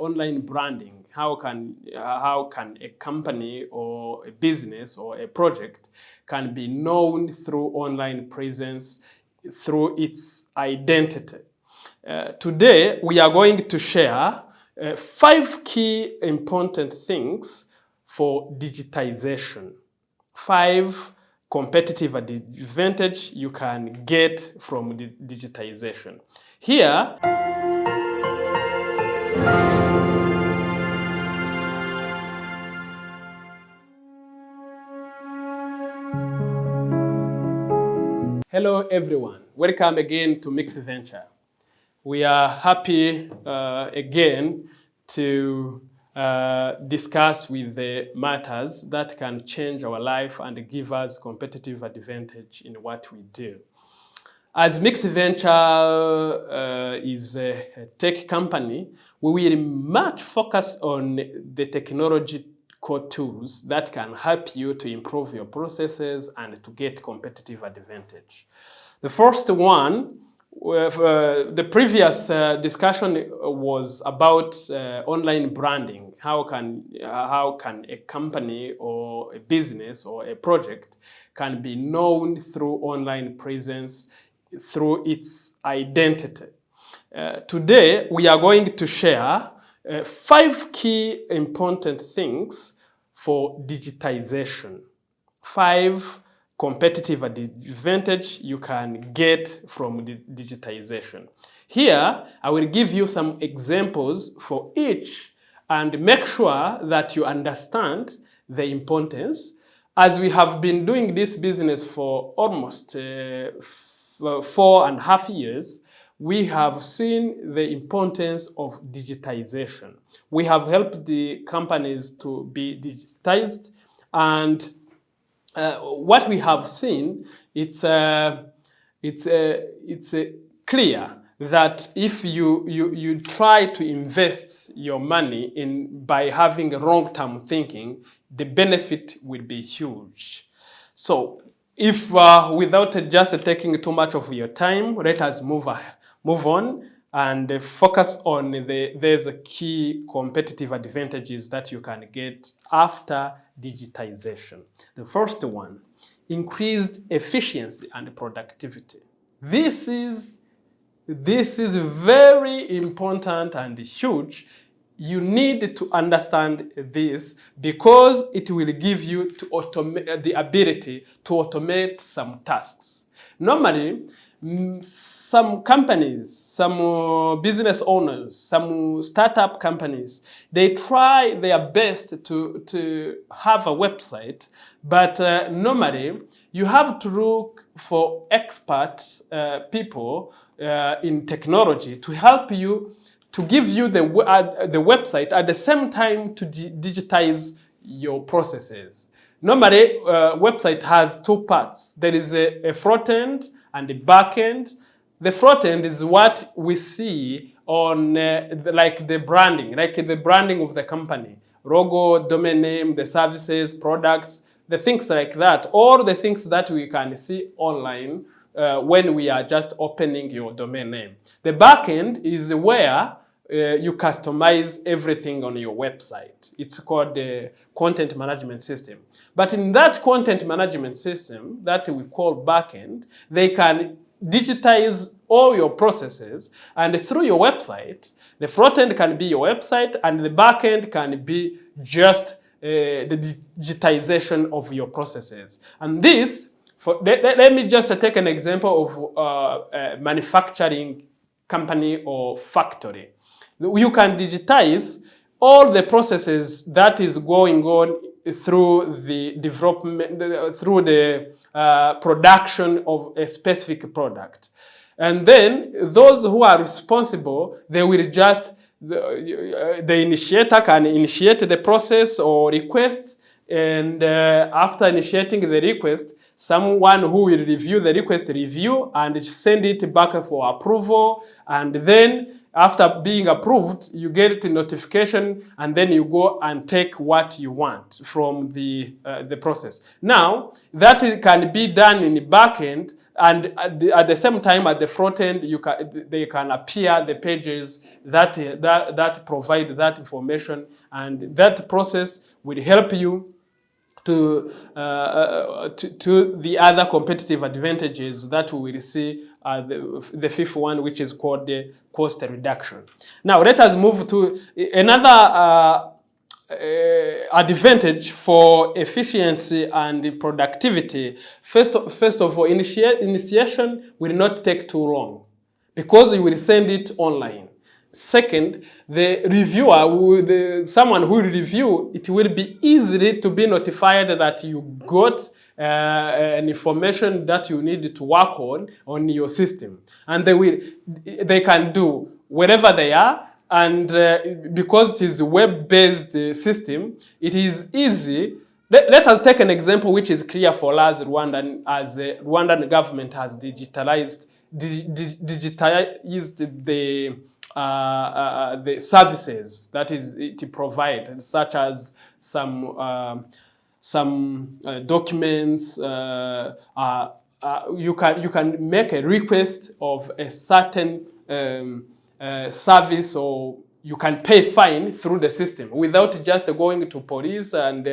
online branding. How can a company or a business or a project can be known through online presence, through its identity? Today, we are going to share 5 key important things for digitization. 5 competitive advantage you can get from digitization. Here, hello everyone, welcome again to Mix Venture. We are happy again to discuss with the matters that can change our life and give us competitive advantage in what we do. As Mix Venture is a tech company, we will much focus on the technological tools that can help you to improve your processes and to get competitive advantage. The first one, the previous discussion was about online branding. How can a company or a business or a project can be known through online presence, through its identity? Today, we are going to share 5 key important things for digitization. 5 competitive advantage you can get from digitization. Here, I will give you some examples for each and make sure that you understand the importance. As we have been doing this business for almost 4.5 years, we have seen the importance of digitization. We have helped the companies to be digitized, and what we have seen, it's clear that if you try to invest your money by having long-term thinking, the benefit will be huge. So if without just taking too much of your time, let us move on and focus on there's a key competitive advantages that you can get after digitization. The first one, increased efficiency and productivity. This is very important and huge. You need to understand this because it will give you the ability to automate some tasks. Normally, some companies, some business owners, some startup companies, they try their best to have a website, but normally you have to look for expert people in technology to help you, to give you the website at the same time to digitize your processes. Normally, website has 2 parts. There is a front end and the back end. The front end is what we see on like the branding of the company. Logo, domain name, the services, products, the things like that. All the things that we can see online when we are just opening your domain name. The back end is where you customize everything on your website. It's called the content management system. But in that content management system that we call backend, they can digitize all your processes, and through your website, the front end can be your website and the backend can be just the digitization of your processes. And this, let me just take an example of a manufacturing company or factory. You can digitize all the processes that is going on through the development, through the production of a specific product. And then those who are responsible, they will just, the initiator can initiate the process or request, and after initiating the request, someone who will review the request and send it back for approval, and then after being approved, you get a notification, and then you go and take what you want from the process. Now, that can be done in the back end, and at the same time, at the front end, they can appear the pages that provide that information, and that process will help you to the other competitive advantages that we will see, the fifth one, which is called the cost reduction. Now let us move to another advantage for efficiency and productivity. First of all, initiation will not take too long because you will send it online. Second, the reviewer, someone who will review, it will be easy to be notified that you got an information that you need to work on your system. And they can do wherever they are, and because it is a web-based system, it is easy. Let us take an example which is clear for us, Rwandan, as the Rwandan government has digitized the services that it provides, such as some documents. You can make a request of a certain service, or you can pay fine through the system without just going to police and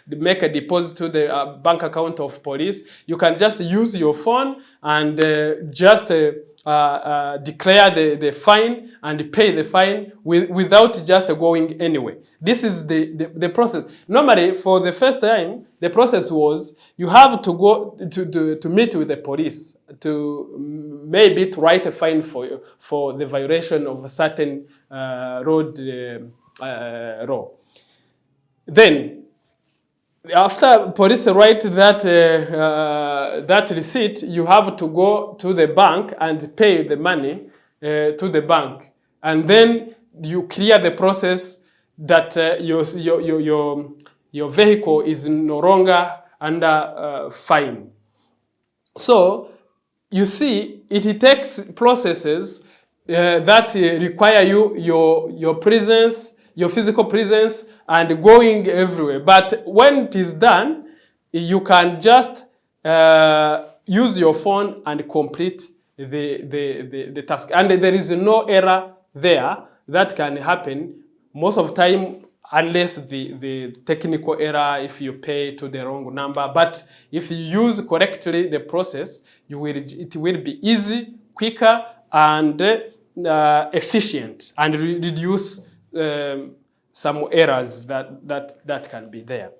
make a deposit to the bank account of police. You can just use your phone and just declare the fine and pay the fine without just going anywhere. This is the process. Normally, for the first time, the process was you have to go to meet with the police to maybe to write a fine for the violation of a certain road law. Then, after police write that receipt, you have to go to the bank and pay the money to the bank, and then you clear the process that your vehicle is no longer under fine. So you see, it takes processes that require your presence, your physical presence, and going everywhere. But when it is done, you can just use your phone and complete the task. And there is no error there that can happen most of the time, unless the technical error, if you pay to the wrong number. But if you use correctly the process, it will be easy, quicker, and efficient, and reduce some errors that can be there.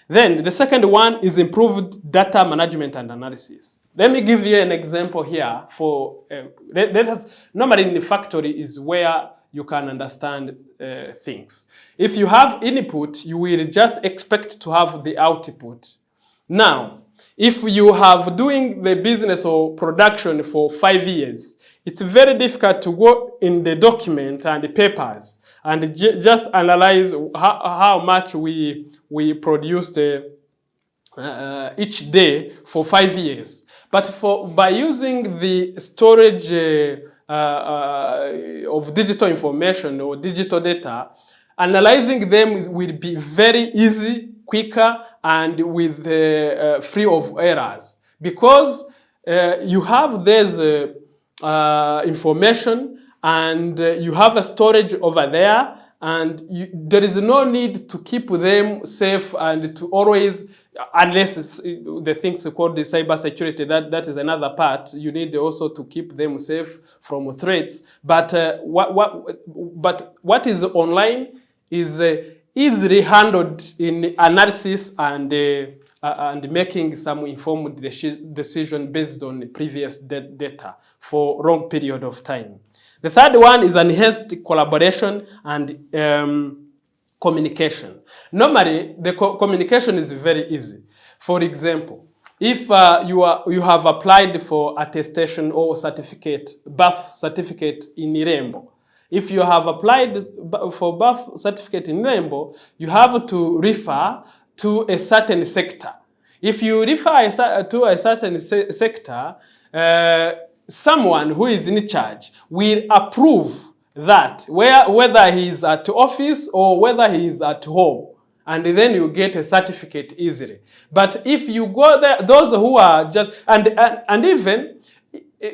Then the second one is improved data management and analysis. Let me give you an example here. Normally in the factory is where you can understand things. If you have input, you will just expect to have the output. Now, if you have doing the business or production for 5 years, it's very difficult to go in the document and the papers and just analyze how much we produced each day for 5 years. But by using the storage of digital information or digital data, analyzing them will be very easy, quicker, and with free of errors, because you have this information, and you have a storage over there, and there is no need to keep them safe and to always, unless it's the things called the cyber security, that is another part. You need also to keep them safe from threats. But what is online is easily handled in analysis and making some informed decision based on previous data for a long period of time. The third one is enhanced collaboration and communication. Normally, the communication is very easy. For example, if you have applied for attestation or certificate, birth certificate in Irembo, if you have applied for birth certificate in Irembo, you have to refer to a certain sector. If you refer to a certain sector, someone who is in charge will approve that, whether he is at office or whether he is at home. and then you get a certificate easily. But if you go there, those who are just, and even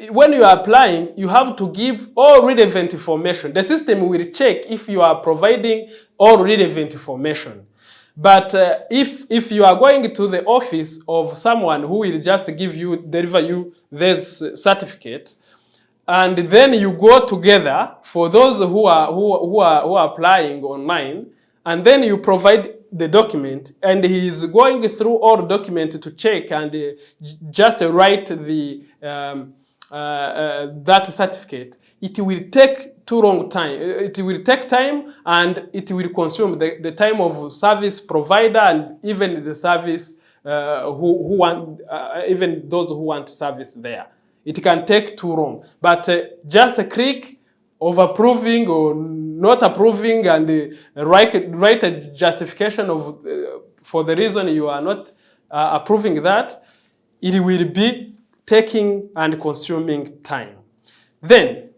when you are applying, you have to give all relevant information. The system will check if you are providing all relevant information. But if you are going to the office of someone who will just deliver you this certificate, and then you go together for those who are applying online, and then you provide the document, and he is going through all the document to check and just write the that certificate. It will take too long time. It will take time, and it will consume the time of service provider and even the service who want even those who want service there. It can take too long. But just a click of approving or not approving and write a justification of for the reason you are not approving that, it will be taking and consuming time. Then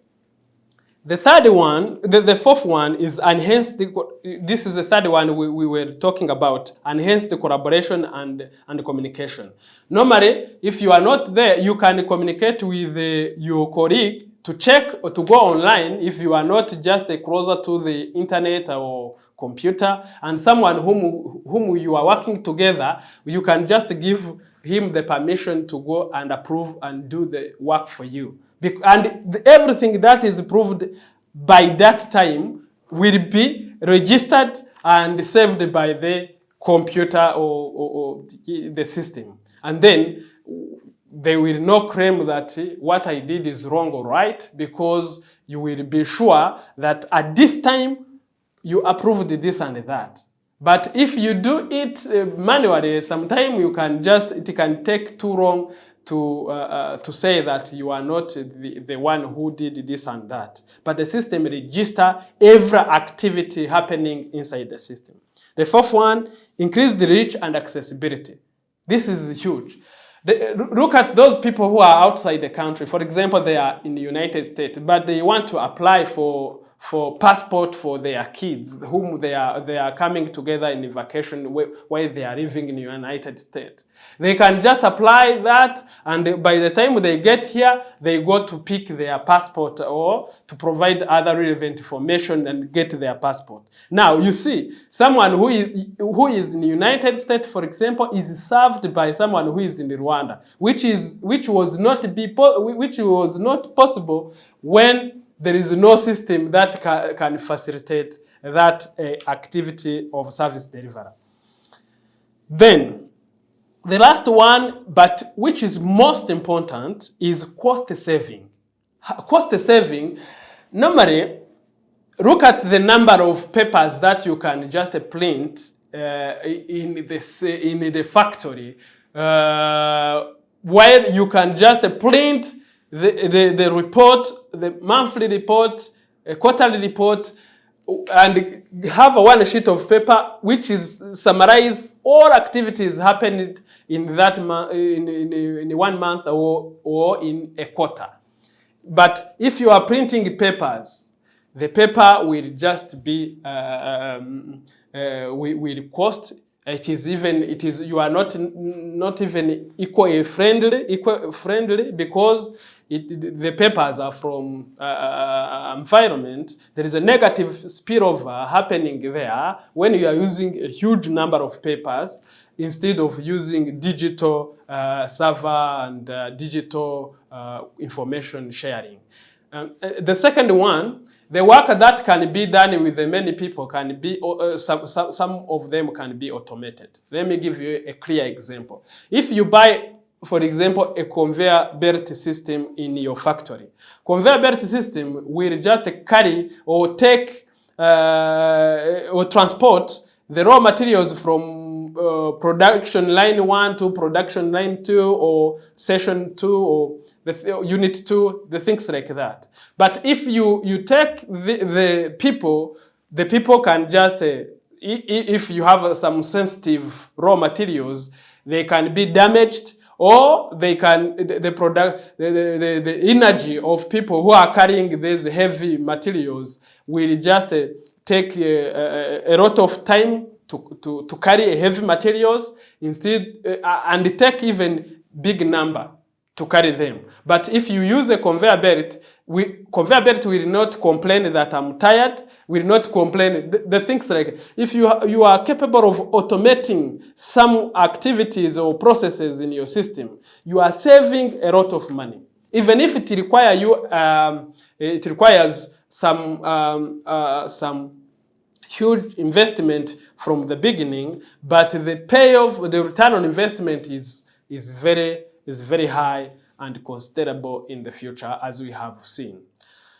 the third one, the fourth one is enhanced. This is the third one we were talking about, enhanced collaboration and communication. Normally, if you are not there, you can communicate with your colleague to check or to go online if you are not just closer to the internet or computer, and someone whom you are working together, you can just give him the permission to go and approve and do the work for you. And everything that is approved by that time will be registered and saved by the computer or the system. And then they will not claim that what I did is wrong or right, because you will be sure that at this time you approved this and that. But if you do it manually, sometimes it can take too long to say that you are not the one who did this and that. But the system registers every activity happening inside the system. The fourth one, increase the reach and accessibility. This is huge. Look at those people who are outside the country. For example, they are in the United States, but they want to apply for passport for their kids, whom they are coming together in vacation while they are living in the United States. They can just apply that, and by the time they get here, they go to pick their passport or to provide other relevant information and get their passport. Now, you see, someone who is in the United States, for example, is served by someone who is in Rwanda, which was not possible when there is no system that can facilitate that activity of service delivery. Then, the last one, but which is most important, is cost saving. Cost saving, normally, look at the number of papers that you can just print in the factory, while you can just print the report, the monthly report, a quarterly report, and have one sheet of paper which is summarize all activities happened in that in 1 month or in a quarter. But if you are printing papers, the paper will just be will cost. You are not even eco friendly because the papers are from environment. There is a negative spillover happening there when you are using a huge number of papers instead of using digital server and digital information sharing. The second one, the work that can be done with many people can be, some of them can be automated. Let me give you a clear example. If you buy, for example, a conveyor belt system in your factory, conveyor belt system will just carry or take or transport the raw materials from production line 1 to production line 2 or session 2 or the unit 2, the things like that. But if you take the people can just, if you have some sensitive raw materials, they can be damaged, or they can, the energy of people who are carrying these heavy materials will just take a lot of time to carry heavy materials instead, and take even big number to carry them. But if you use a conveyor belt will not complain that I'm tired, will not complain. The things like, if you are capable of automating some activities or processes in your system, you are saving a lot of money. Even if it requires some huge investment from the beginning, but the payoff, the return on investment is very high and considerable in the future, as we have seen.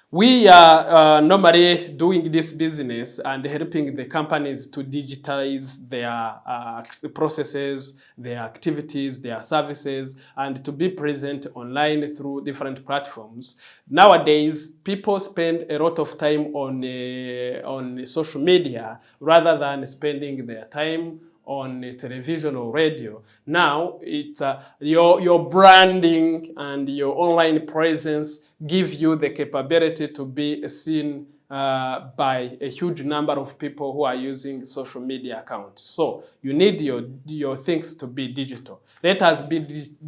We are normally doing this business and helping the companies to digitize their processes, their activities, their services, and to be present online through different platforms. Nowadays, people spend a lot of time on social media rather than spending their time on television or radio. Now, it's your branding and your online presence give you the capability to be seen by a huge number of people who are using social media accounts. So you need your things to be digital. Let us be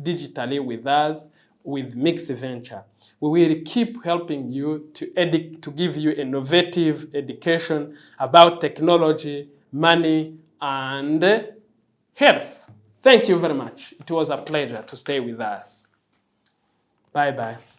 digitally with us, with Mix Venture. We will keep helping you to give you innovative education about technology, money, and health. Thank you very much. It was a pleasure to stay with us. Bye-bye.